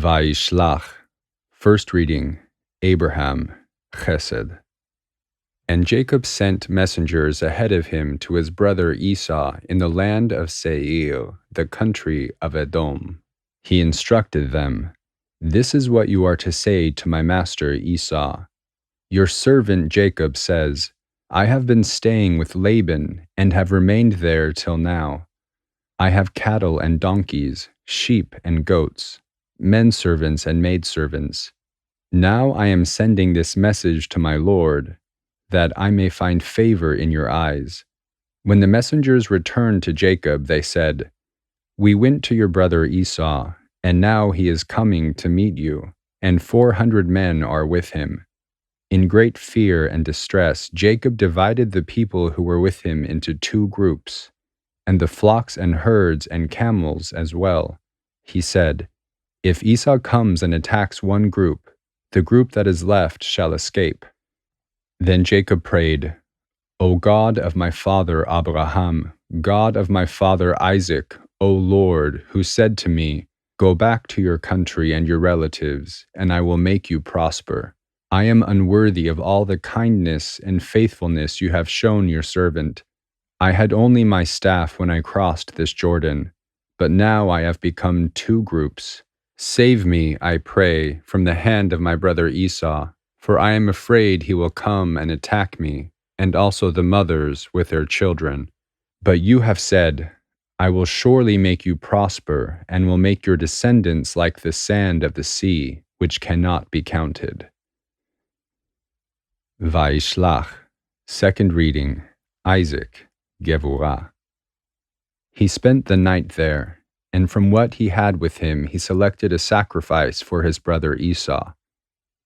Vayishlach. First reading, Abraham, Chesed. And Jacob sent messengers ahead of him to his brother Esau in the land of Seir, the country of Edom. He instructed them, "This is what you are to say to my master Esau. Your servant Jacob says, I have been staying with Laban and have remained there till now. I have cattle and donkeys, sheep and goats, men servants and maidservants. Now I am sending this message to my Lord, that I may find favor in your eyes." When the messengers returned to Jacob, they said, "We went to your brother Esau, and now he is coming to meet you, and 400 men are with him." In great fear and distress, Jacob divided the people who were with him into 2 groups, and the flocks and herds and camels as well. He said, "If Esau comes and attacks one group, the group that is left shall escape." Then Jacob prayed, "O God of my father Abraham, God of my father Isaac, O Lord, who said to me, 'Go back to your country and your relatives, and I will make you prosper.' I am unworthy of all the kindness and faithfulness you have shown your servant. I had only my staff when I crossed this Jordan, but now I have become 2 groups. Save me, I pray, from the hand of my brother Esau, for I am afraid he will come and attack me, and also the mothers with their children. But you have said, I will surely make you prosper, and will make your descendants like the sand of the sea, which cannot be counted." Vayishlach. Second reading, Isaac, Gevurah. He spent the night there, and from what he had with him he selected a sacrifice for his brother Esau: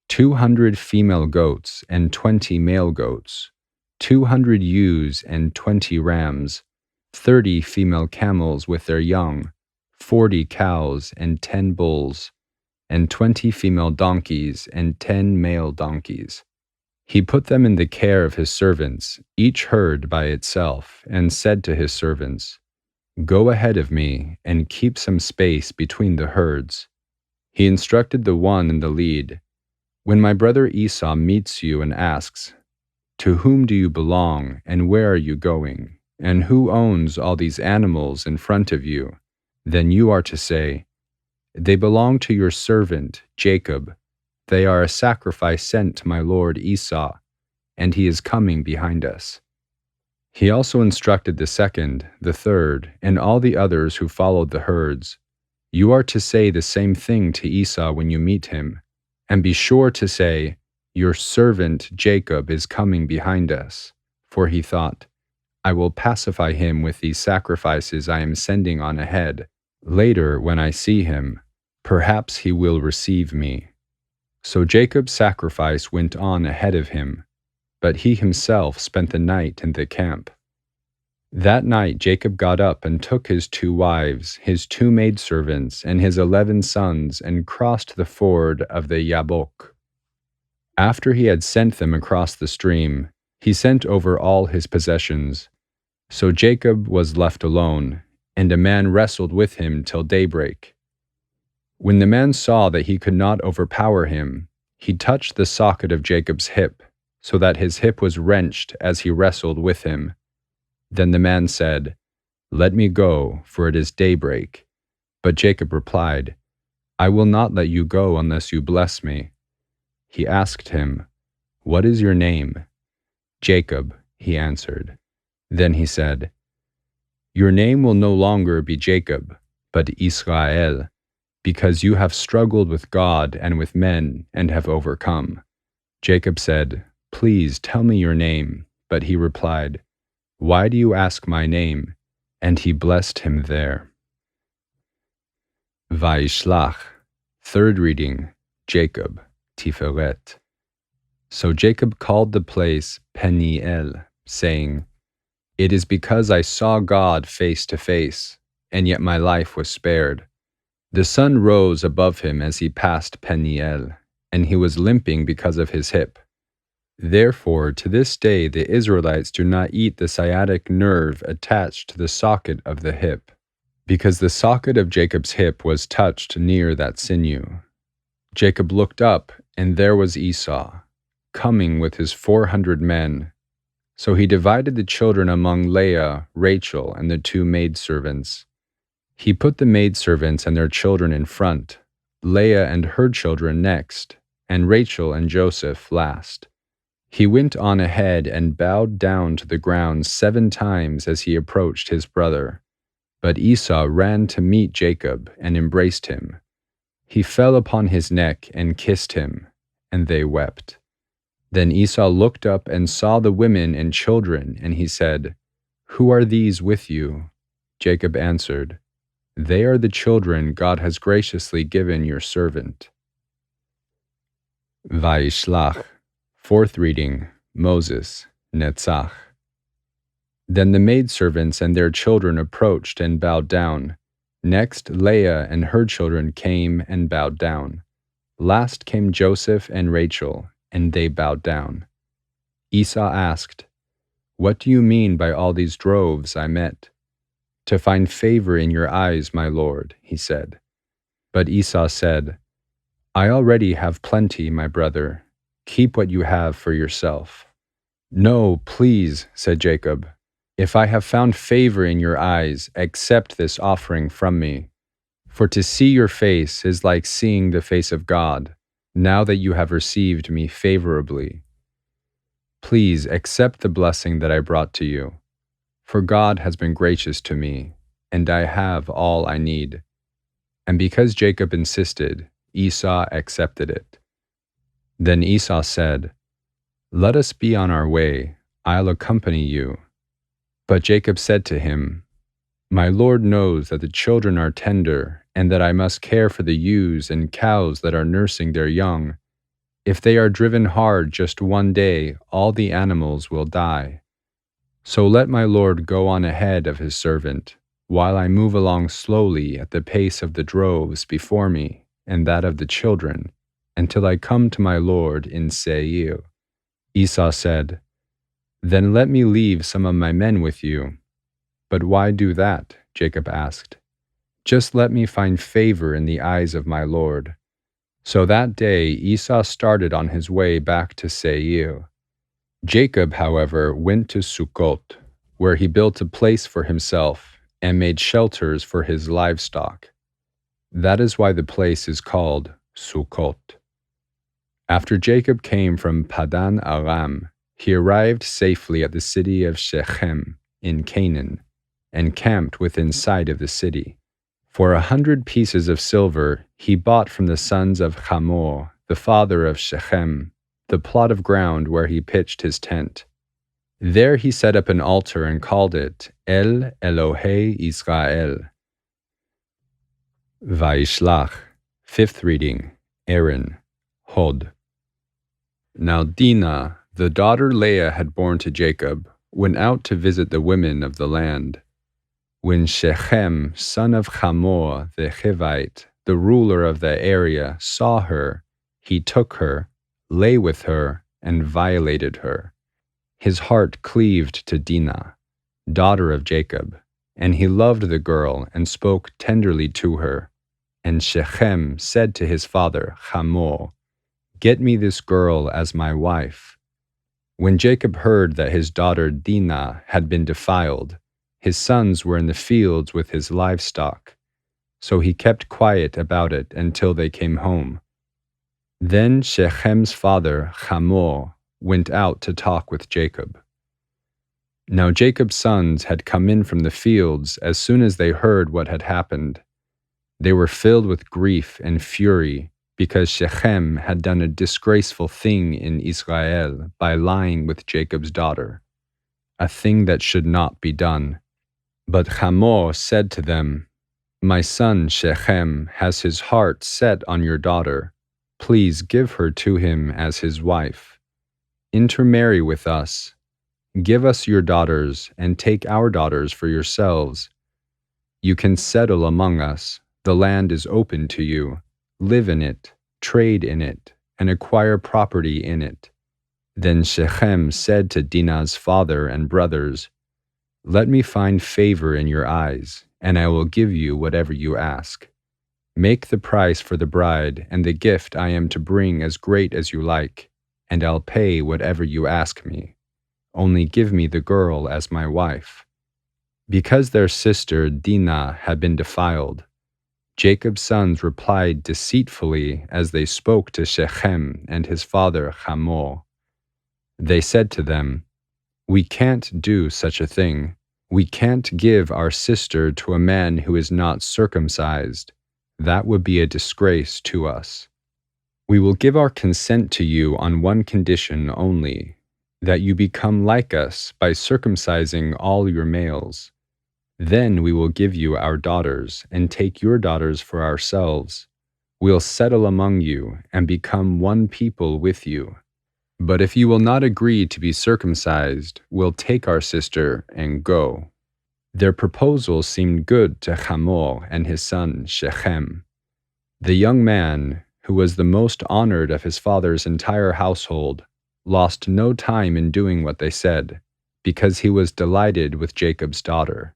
200 female goats and 20 male goats, 200 ewes and 20 rams, 30 female camels with their young, 40 cows and 10 bulls, and 20 female donkeys and 10 male donkeys. He put them in the care of his servants, each herd by itself, and said to his servants, "Go ahead of me and keep some space between the herds." He instructed the one in the lead, "When my brother Esau meets you and asks, 'To whom do you belong, and where are you going, and who owns all these animals in front of you?' then you are to say, 'They belong to your servant Jacob. They are a sacrifice sent to my lord Esau, and he is coming behind us.'" He also instructed the second, the third, and all the others who followed the herds, "You are to say the same thing to Esau when you meet him, and be sure to say, 'Your servant Jacob is coming behind us,'" for he thought, "I will pacify him with these sacrifices I am sending on ahead. Later, when I see him, perhaps he will receive me." So Jacob's sacrifice went on ahead of him, but he himself spent the night in the camp. That night Jacob got up and took his 2 wives, his 2 maidservants, and his 11 sons, and crossed the ford of the Yabok. After he had sent them across the stream, he sent over all his possessions. So Jacob was left alone, and a man wrestled with him till daybreak. When the man saw that he could not overpower him, he touched the socket of Jacob's hip, so that his hip was wrenched as he wrestled with him. Then the man said, "Let me go, for it is daybreak." But Jacob replied, "I will not let you go unless you bless me." He asked him, "What is your name?" "Jacob," he answered. Then he said, "Your name will no longer be Jacob, but Israel, because you have struggled with God and with men and have overcome." Jacob said, "Please tell me your name." But he replied, "Why do you ask my name?" And he blessed him there. Vayishlach. Third reading, Jacob, Tiferet. So Jacob called the place Peniel, saying, "It is because I saw God face to face, and yet my life was spared." The sun rose above him as he passed Peniel, and he was limping because of his hip. Therefore, to this day the Israelites do not eat the sciatic nerve attached to the socket of the hip, because the socket of Jacob's hip was touched near that sinew. Jacob looked up, and there was Esau, coming with his 400 men. So he divided the children among Leah, Rachel, and the two maidservants. He put the maidservants and their children in front, Leah and her children next, and Rachel and Joseph last. He went on ahead and bowed down to the ground 7 times as he approached his brother. But Esau ran to meet Jacob and embraced him. He fell upon his neck and kissed him, and they wept. Then Esau looked up and saw the women and children, and he said, "Who are these with you?" Jacob answered, "They are the children God has graciously given your servant." Vayishlach. Fourth reading, Moses, Netzach. Then the maidservants and their children approached and bowed down. Next Leah and her children came and bowed down. Last came Joseph and Rachel, and they bowed down. Esau asked, "What do you mean by all these droves I met?" "To find favor in your eyes, my lord," he said. But Esau said, "I already have plenty, my brother. Keep what you have for yourself." "No, please," said Jacob. "If I have found favor in your eyes, accept this offering from me. For to see your face is like seeing the face of God, now that you have received me favorably. Please accept the blessing that I brought to you. For God has been gracious to me, and I have all I need." And because Jacob insisted, Esau accepted it. Then Esau said, "Let us be on our way. I'll accompany you." But Jacob said to him, "My Lord knows that the children are tender, and that I must care for the ewes and cows that are nursing their young. If they are driven hard just one day, all the animals will die. So let my Lord go on ahead of his servant, while I move along slowly at the pace of the droves before me and that of the children, until I come to my Lord in Seir." Esau said, "Then let me leave some of my men with you." "But why do that?" Jacob asked. "Just let me find favor in the eyes of my Lord." So that day Esau started on his way back to Seir. Jacob, however, went to Sukkot, where he built a place for himself and made shelters for his livestock. That is why the place is called Sukkot. After Jacob came from Padan Aram, he arrived safely at the city of Shechem in Canaan, and camped within sight of the city. For 100 pieces of silver he bought from the sons of Hamor, the father of Shechem, the plot of ground where he pitched his tent. There he set up an altar and called it El Elohei Israel. Vayishlach. Fifth reading, Aaron, Hod. Now Dinah, the daughter Leah had borne to Jacob, went out to visit the women of the land. When Shechem, son of Hamor the Hivite, the ruler of the area, saw her, he took her, lay with her, and violated her. His heart cleaved to Dinah, daughter of Jacob, and he loved the girl and spoke tenderly to her. And Shechem said to his father Hamor, "Get me this girl as my wife." When Jacob heard that his daughter Dinah had been defiled, his sons were in the fields with his livestock, so he kept quiet about it until they came home. Then Shechem's father Hamor went out to talk with Jacob. Now Jacob's sons had come in from the fields as soon as they heard what had happened. They were filled with grief and fury because Shechem had done a disgraceful thing in Israel by lying with Jacob's daughter, a thing that should not be done. But Hamor said to them, "My son Shechem has his heart set on your daughter. Please give her to him as his wife. Intermarry with us. Give us your daughters and take our daughters for yourselves. You can settle among us. The land is open to you. Live in it, trade in it, and acquire property in it." Then Shechem said to Dinah's father and brothers, "Let me find favor in your eyes, and I will give you whatever you ask." Make the price for the bride and the gift I am to bring as great as you like, and I'll pay whatever you ask me. Only give me the girl as my wife." Because their sister Dinah had been defiled, Jacob's sons replied deceitfully as they spoke to Shechem and his father Hamor. They said to them, "We can't do such a thing. We can't give our sister to a man who is not circumcised. That would be a disgrace to us. We will give our consent to you on one condition only, that you become like us by circumcising all your males. Then we will give you our daughters and take your daughters for ourselves. We'll settle among you and become one people with you. But if you will not agree to be circumcised, we'll take our sister and go." Their proposal seemed good to Hamor and his son Shechem. The young man, who was the most honored of his father's entire household, lost no time in doing what they said, because he was delighted with Jacob's daughter.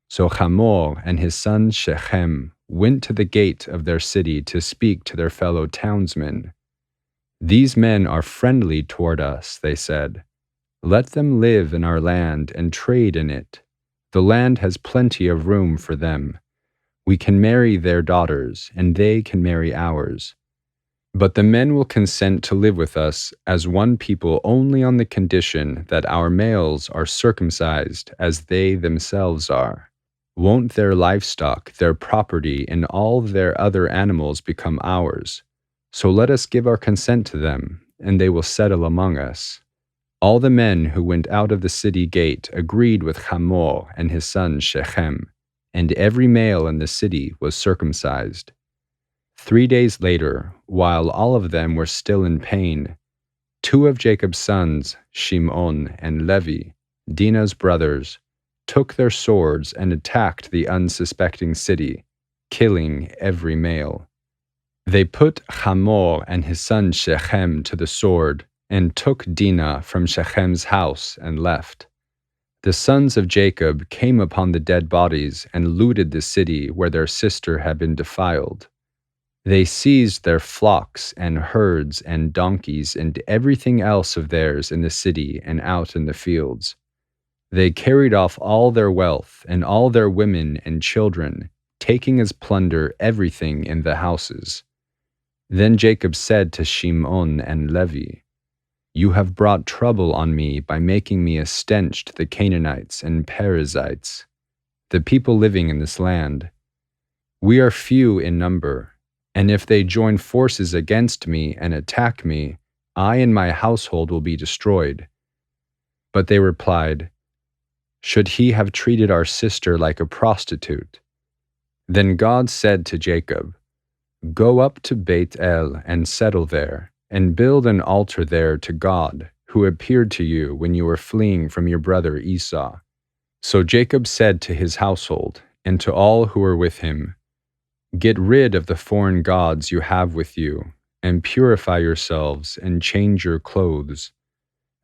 So Hamor and his son Shechem went to the gate of their city to speak to their fellow townsmen. "These men are friendly toward us," they said. "Let them live in our land and trade in it. The land has plenty of room for them. We can marry their daughters, and they can marry ours. But the men will consent to live with us as one people only on the condition that our males are circumcised as they themselves are. Won't their livestock, their property, and all their other animals become ours? So let us give our consent to them, and they will settle among us." All the men who went out of the city gate agreed with Hamor and his son Shechem, and every male in the city was circumcised. 3 days later, while all of them were still in pain, 2 of Jacob's sons, Shimon and Levi, Dinah's brothers, took their swords and attacked the unsuspecting city, killing every male. They put Hamor and his son Shechem to the sword and took Dinah from Shechem's house and left. The sons of Jacob came upon the dead bodies and looted the city where their sister had been defiled. They seized their flocks and herds and donkeys and everything else of theirs in the city and out in the fields. They carried off all their wealth and all their women and children, taking as plunder everything in the houses. Then Jacob said to Shimon and Levi, "You have brought trouble on me by making me a stench to the Canaanites and Perizzites, the people living in this land. We are few in number, and if they join forces against me and attack me, I and my household will be destroyed." But they replied, "Should he have treated our sister like a prostitute?" Then God said to Jacob, "Go up to Beit El and settle there, and build an altar there to God, who appeared to you when you were fleeing from your brother Esau." So Jacob said to his household and to all who were with him, "Get rid of the foreign gods you have with you, and purify yourselves and change your clothes.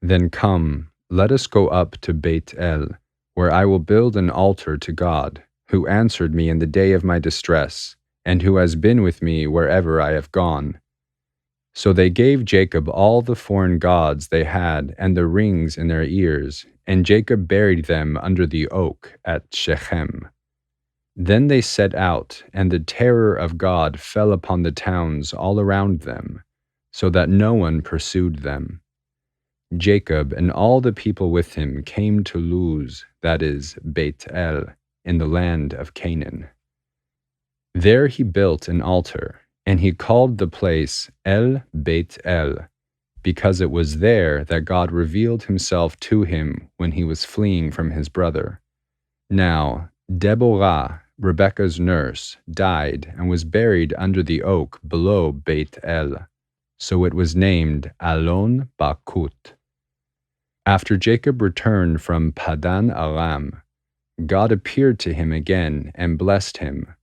Then come, let us go up to Beit El, where I will build an altar to God, who answered me in the day of my distress, and who has been with me wherever I have gone." So they gave Jacob all the foreign gods they had and the rings in their ears, and Jacob buried them under the oak at Shechem. Then they set out, and the terror of God fell upon the towns all around them, so that no one pursued them. Jacob and all the people with him came to Luz, that is, Beit El, in the land of Canaan. There he built an altar, and he called the place El Beit El, because it was there that God revealed himself to him when he was fleeing from his brother. Now, Deborah, Rebekah's nurse, died and was buried under the oak below Beit El, so it was named Alon Bakut. After Jacob returned from Padan Aram, God appeared to him again and blessed him.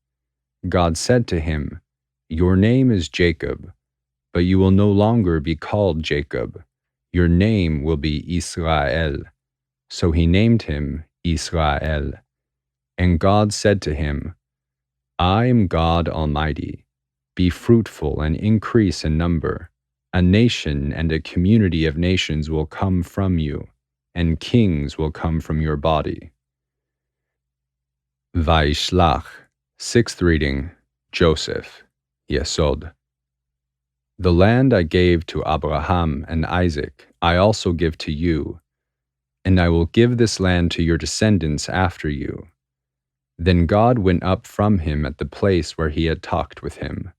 God said to him, "Your name is Jacob, but you will no longer be called Jacob. Your name will be Israel." So he named him Israel. And God said to him, I am God Almighty. Be fruitful and increase in number. A nation and a community of nations will come from you, and kings will come from your body. Vayishlach. Sixth reading, Joseph, Yesod. The land I gave to Abraham and Isaac, I also give to you, and I will give this land to your descendants after you. Then God went up from him at the place where he had talked with him.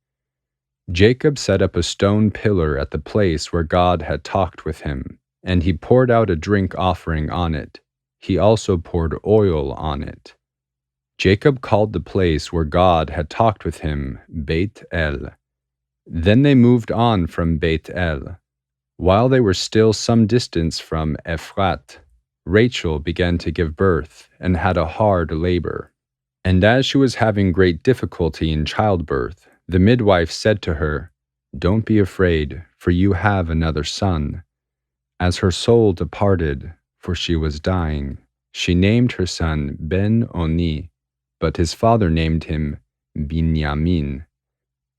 Jacob set up a stone pillar at the place where God had talked with him, and he poured out a drink offering on it. He also poured oil on it. Jacob called the place where God had talked with him Beit El. Then they moved on from Beit El. While they were still some distance from Ephrat, Rachel began to give birth and had a hard labor. And as she was having great difficulty in childbirth, the midwife said to her, "Don't be afraid, for you have another son." As her soul departed, for she was dying, she named her son Ben-Oni, but his father named him Binyamin.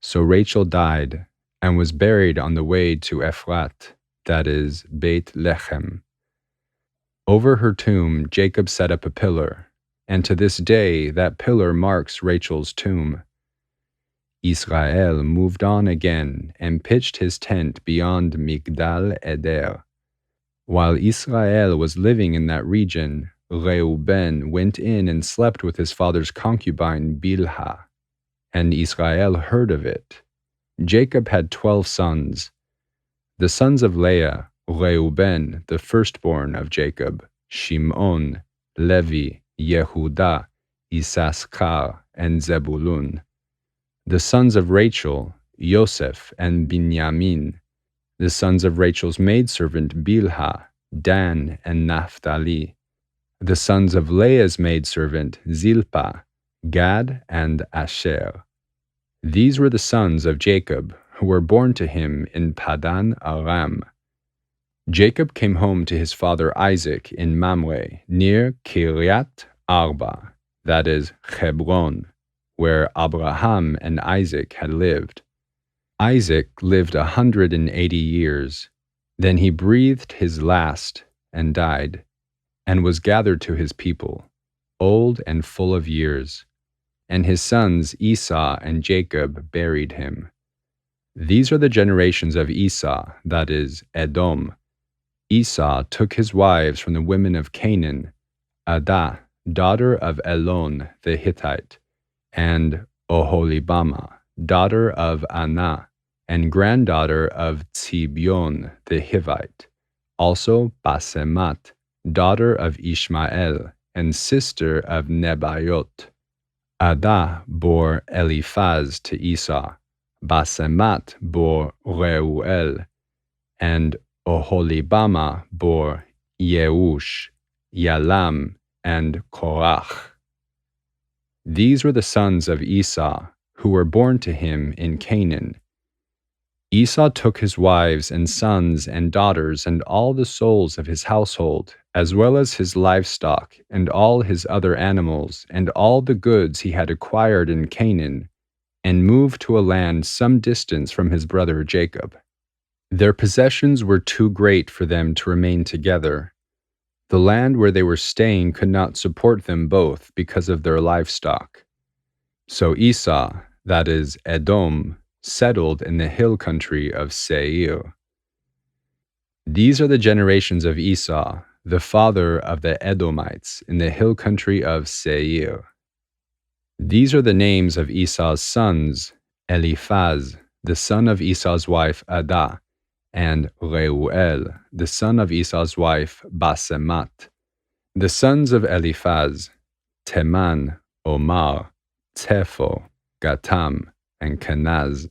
So Rachel died and was buried on the way to Ephrat, that is, Beit Lechem. Over her tomb, Jacob set up a pillar, and to this day that pillar marks Rachel's tomb. Israel moved on again and pitched his tent beyond Migdal Eder. While Israel was living in that region, Reuben went in and slept with his father's concubine Bilhah, and Israel heard of it. Jacob had 12 sons. The sons of Leah, Reuben, the firstborn of Jacob, Shimon, Levi, Yehudah, Issachar, and Zebulun. The sons of Rachel, Yosef and Binyamin. The sons of Rachel's maidservant Bilhah, Dan and Naphtali. The sons of Leah's maidservant Zilpah, Gad and Asher. These were the sons of Jacob, who were born to him in Padan Aram. Jacob came home to his father Isaac in Mamre, near Kiryat Arba, that is, Hebron, where Abraham and Isaac had lived. Isaac lived 180 years. Then he breathed his last and died, and was gathered to his people, old and full of years. And his sons Esau and Jacob buried him. These are the generations of Esau, that is, Edom. Esau took his wives from the women of Canaan, Adah, daughter of Elon the Hittite, and Oholibamah, daughter of Anah, and granddaughter of Tzibyon the Hivite, also Basemat, daughter of Ishmael, and sister of Nebayot. Adah bore Eliphaz to Esau, Basemat bore Reuel, and Oholibamah bore Yeush, Yalam, and Korach. These were the sons of Esau, who were born to him in Canaan. Esau took his wives and sons and daughters and all the souls of his household, as well as his livestock and all his other animals and all the goods he had acquired in Canaan, and moved to a land some distance from his brother Jacob. Their possessions were too great for them to remain together. The land where they were staying could not support them both because of their livestock. So Esau, that is, Edom, settled in the hill country of Seir. These are the generations of Esau, the father of the Edomites, in the hill country of Seir. These are the names of Esau's sons: Eliphaz, the son of Esau's wife Adah, and Reuel, the son of Esau's wife Basemat. The sons of Eliphaz: Teman, Omar, Tepho, Gatam, and Kenaz.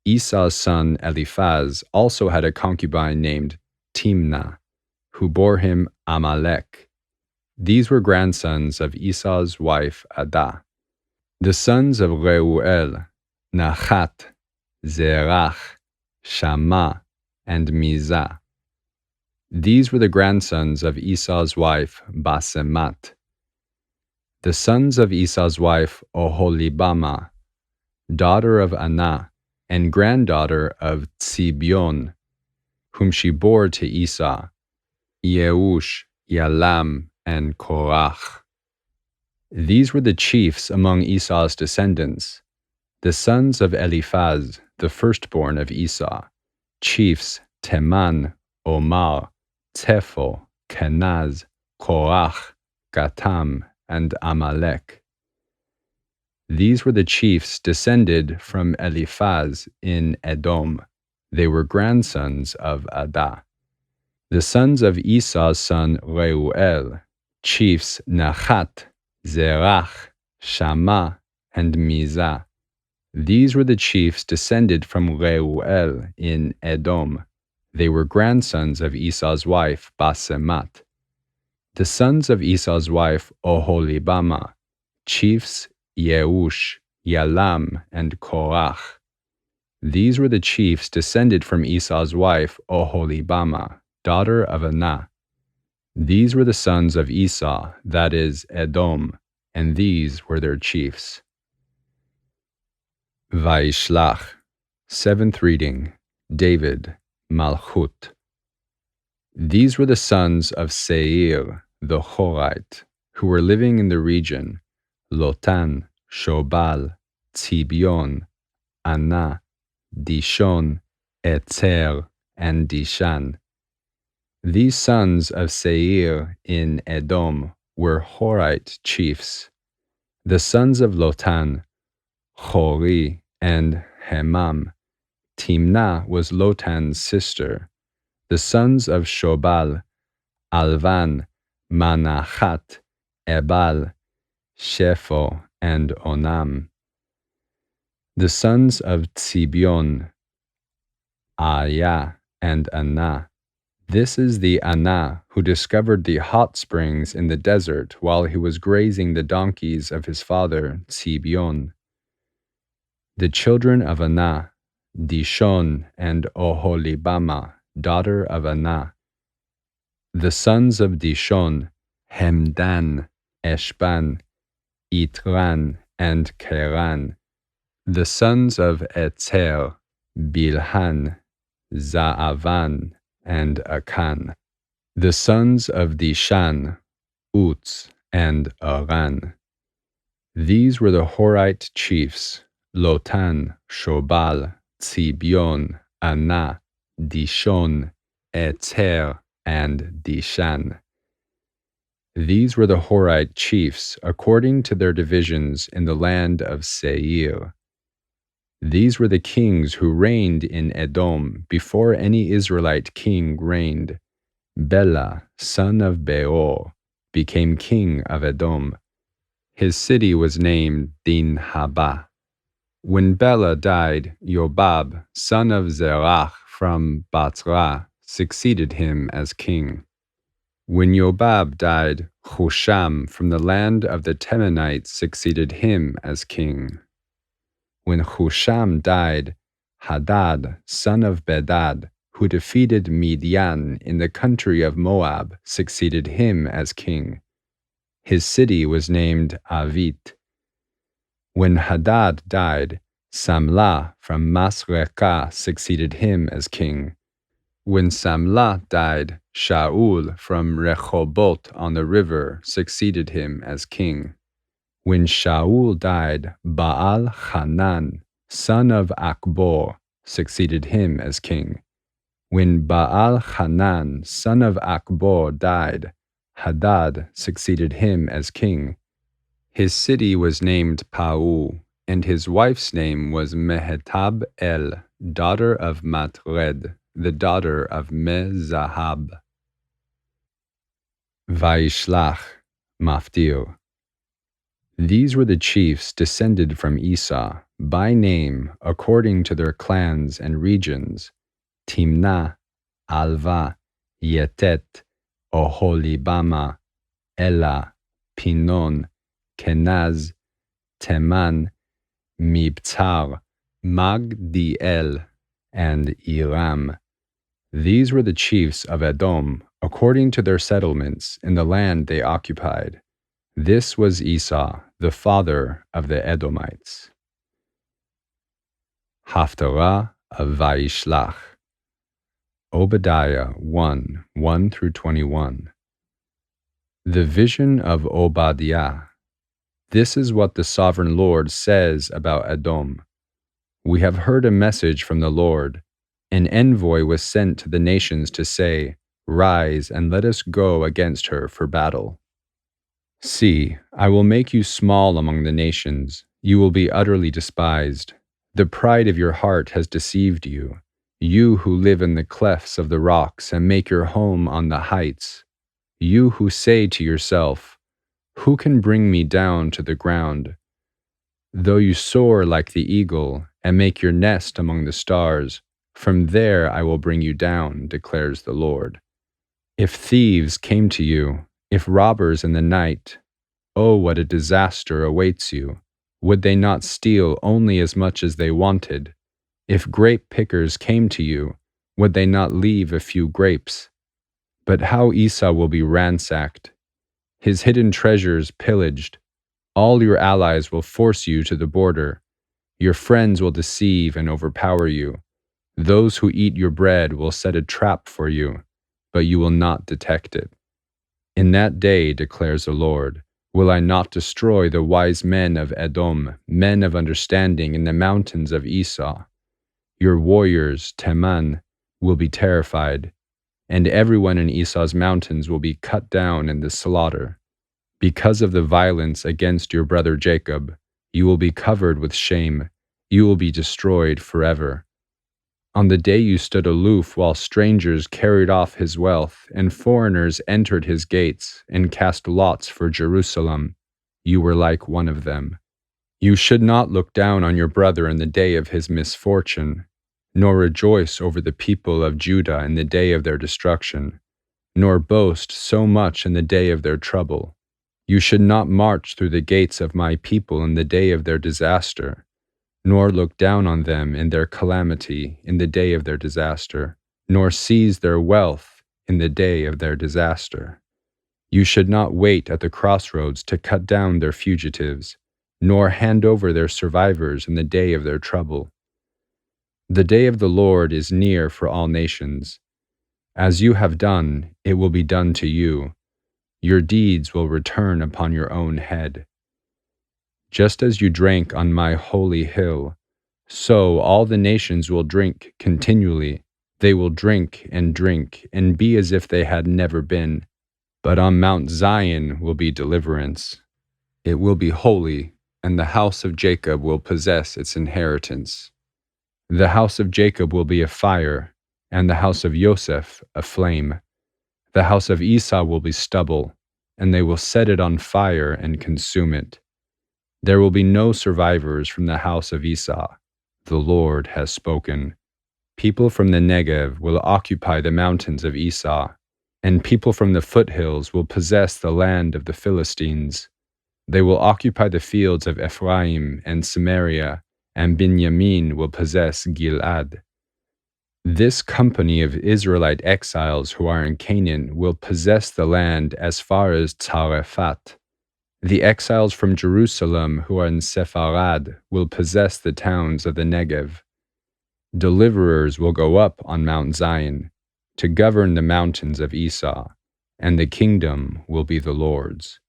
Esau's son Eliphaz also had a concubine named Timnah, who bore him Amalek. These were grandsons of Esau's wife Adah. The sons of Reuel: Nachat, Zerach, Shammah, and Mizah. These were the grandsons of Esau's wife Basemat. The sons of Esau's wife Oholibama, daughter of Anah, and granddaughter of Tsibion, whom she bore to Esau, Yeush, Yalam, and Korach. These were the chiefs among Esau's descendants, the sons of Eliphaz, the firstborn of Esau, chiefs Teman, Omar, Tepho, Kenaz, Korach, Gatam, and Amalek. These were the chiefs descended from Eliphaz in Edom. They were grandsons of Adah. The sons of Esau's son Reuel, chiefs Nachat, Zerach, Shammah, and Mizah. These were the chiefs descended from Reuel in Edom. They were grandsons of Esau's wife Basemat. The sons of Esau's wife Oholibama, chiefs Yeush, Yalam, and Korach. These were the chiefs descended from Esau's wife Oholibama, daughter of Anah. These were the sons of Esau, that is, Edom, and these were their chiefs. Vayishlach, 7th reading, David, Malchut. These were the sons of Seir, the Horite, who were living in the region, Lotan, Shobal, Tsibion, Anah, Dishon, Etzer, and Dishan. These sons of Seir in Edom were Horite chiefs. The sons of Lotan, Hori, and Hemam. Timnah was Lotan's sister. The sons of Shobal, Alvan, Manachat, Ebal, Shepho, and Onam. The sons of Tsibion, Aya, and Anah. This is the Anah who discovered the hot springs in the desert while he was grazing the donkeys of his father, Tsibion. The children of Anah, Dishon and Oholibama, daughter of Anah. The sons of Dishon, Hemdan, Eshban, Itran, and Keran. The sons of Etzer, Bilhan, Zaavan, and Akan. The sons of Dishan, Utz, and Aran. These were the Horite chiefs, Lotan, Shobal, Tsibion, Anah, Dishon, Etzer, and Dishan. These were the Horite chiefs according to their divisions in the land of Seir. These were the kings who reigned in Edom before any Israelite king reigned. Bela, son of Beor, became king of Edom. His city was named Dinhabah. When Bela died, Yobab, son of Zerach from Batzra, succeeded him as king. When Yobab died, Husham from the land of the Temanites succeeded him as king. When Husham died, Hadad, son of Bedad, who defeated Midian in the country of Moab, succeeded him as king. His city was named Avit. When Hadad died, Samlah from Masrekah succeeded him as king. When Samlah died, Shaul from Rehoboth on the river succeeded him as king. When Shaul died, Baal Hanan, son of Akbor, succeeded him as king. When Baal Hanan, son of Akbor, died, Hadad succeeded him as king. His city was named Pau, and his wife's name was Mehetab El, daughter of Matred, the daughter of Mezahab. Vayishlach, Maftir. These were the chiefs descended from Esau, by name, according to their clans and regions: Timnah, Alva, Yetet, Oholibama, Ela, Pinon, Kenaz, Teman, Mibtzar, Magdiel, and Iram. These were the chiefs of Edom, according to their settlements in the land they occupied. This was Esau, the father of the Edomites. Haftarah of Vayishlach. Obadiah 1, 1 through 21. The vision of Obadiah. This is what the sovereign Lord says about Edom. We have heard a message from the Lord. An envoy was sent to the nations to say, "Rise and let us go against her for battle." See, I will make you small among the nations. You will be utterly despised. The pride of your heart has deceived you. You who live in the clefts of the rocks and make your home on the heights. You who say to yourself, "Who can bring me down to the ground?" Though you soar like the eagle and make your nest among the stars, from there I will bring you down, declares the Lord. If thieves came to you, if robbers in the night, oh, what a disaster awaits you! Would they not steal only as much as they wanted? If grape pickers came to you, would they not leave a few grapes? But how Esau will be ransacked, his hidden treasures pillaged. All your allies will force you to the border. Your friends will deceive and overpower you. Those who eat your bread will set a trap for you, but you will not detect it. In that day, declares the Lord, will I not destroy the wise men of Edom, men of understanding in the mountains of Esau? Your warriors, Teman, will be terrified, and everyone in Esau's mountains will be cut down in the slaughter. Because of the violence against your brother Jacob, you will be covered with shame. You will be destroyed forever. On the day you stood aloof while strangers carried off his wealth and foreigners entered his gates and cast lots for Jerusalem, you were like one of them. You should not look down on your brother in the day of his misfortune, nor rejoice over the people of Judah in the day of their destruction, nor boast so much in the day of their trouble. You should not march through the gates of my people in the day of their disaster, nor look down on them in their calamity in the day of their disaster, nor seize their wealth in the day of their disaster. You should not wait at the crossroads to cut down their fugitives, nor hand over their survivors in the day of their trouble. The day of the Lord is near for all nations. As you have done, it will be done to you. Your deeds will return upon your own head. Just as you drank on my holy hill, so all the nations will drink continually. They will drink and be as if they had never been. But on Mount Zion will be deliverance. It will be holy, and the house of Jacob will possess its inheritance. The house of Jacob will be a fire, and the house of Joseph a flame. The house of Esau will be stubble, and they will set it on fire and consume it. There will be no survivors from the house of Esau. The Lord has spoken. People from the Negev will occupy the mountains of Esau, and people from the foothills will possess the land of the Philistines. They will occupy the fields of Ephraim and Samaria, and Benjamin will possess Gilad. This company of Israelite exiles who are in Canaan will possess the land as far as Zarephath. The exiles from Jerusalem who are in Sepharad will possess the towns of the Negev. Deliverers will go up on Mount Zion to govern the mountains of Esau, and the kingdom will be the Lord's.